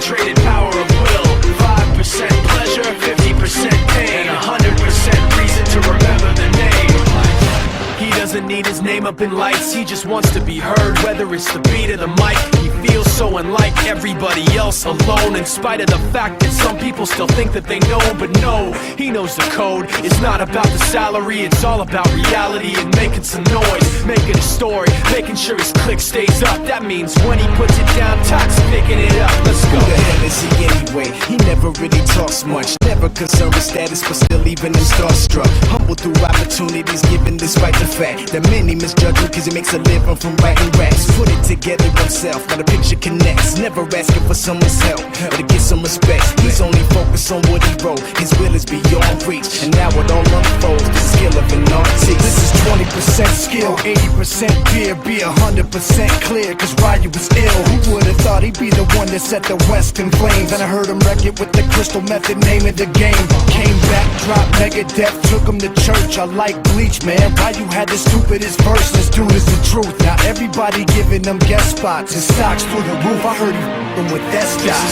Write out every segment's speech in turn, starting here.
concentrated power of will. 5% pleasure, 50% pain, and 100% reason to remember the name. He doesn't need his name up in lights, he just wants to be heard, whether it's the beat or the mic. He feels so unlike everybody else, alone, in spite of the fact that some people still think that they know. But no, he knows the code. It's not about the salary, it's all about reality and making some noise, making a story, making sure his click stays up. That means when he puts it down, Tox picking it up. Let's go. Who the hell is he anyway? He never really talks much, never concerned with status, but still even him starstruck. Humble through opportunities, given despite the fact that many misjudge him cause he makes a living from writing raps. Put it together himself, now the picture connects. Never asking for someone's help or to get some respect. He's only focused on what he wrote. His will is beyond reach, and now it all unfolds. The skill of an artist. This is 20% skill, 80% fear, be 100% clear, cause Ryu was ill. Who would've thought he'd be the one that set the West in flames? And I heard him wreck it with the crystal method, name of the game. Came back, dropped Megadeth, took him to church. I like Bleach, man. Ryu had the stupidest verse, this dude is the truth. Now everybody giving them guest spots and stocks through the roof. I heard him with that stock.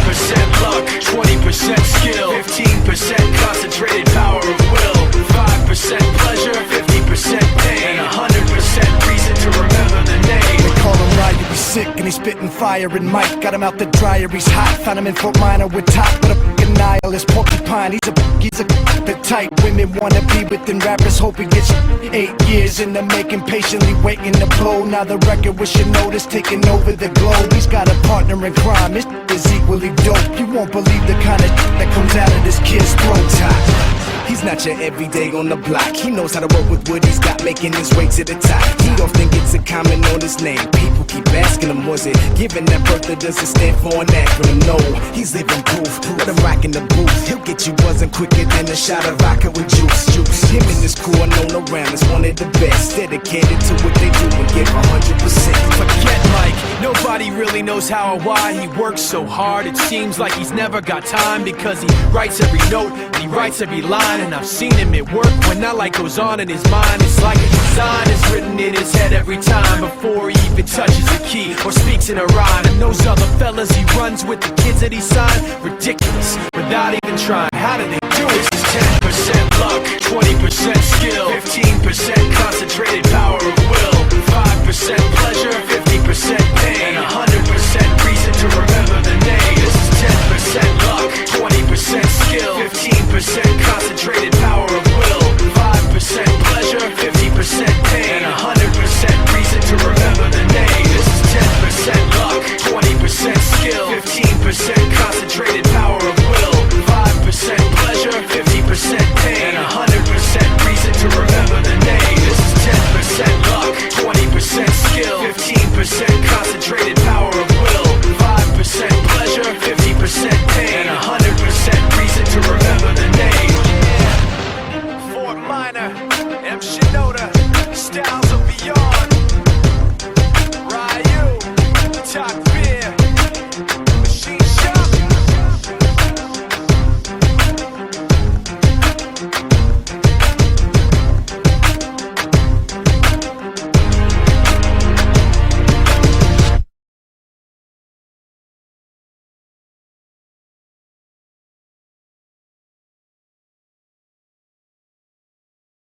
This is 10% luck, 20% skill, 15% concentrated power of will, 5% pleasure, 50% pain, and 100% reason to remember the name. They call him Ryu, he's sick and he's spitting fire. And Mike got him out the dryer, he's hot. Found him in Fort Minor with top, but a fucking nihilist porcupine. He's a the type women wanna be with, and rappers hope he gets 8 years in the making, patiently waiting to blow. Now the record with your notice taking over the globe. He's got a partner in crime, his is equally dope. You won't believe the kind of that comes out of this kid's throat. He's not your everyday on the block. He knows how to work with what he's got, making his way to the top. He often gets a comment on his name. People keep asking him, was it given that birth that doesn't stand for an acronym? No, he's living proof. Let him rock in the booth. He'll get you buzzing quicker than a shot of vodka with juice. Him and his crew are known around as one of the best, dedicated to what they do and give 100%. Forget Mike, nobody really knows how or why he works so hard. It seems like he's never got time, because he writes every note and he writes every line. And I've seen him at work when that light goes on in his mind. It's like a design is written in his head every time, before he even touches a key or speaks in a rhyme. And those other fellas he runs with, the kids that he signed, ridiculous, without even trying. How do they do it? This is 10% luck, 20% skill, 15% concentrated power of will, 5% pleasure, 50% pain, and 100% reason to remember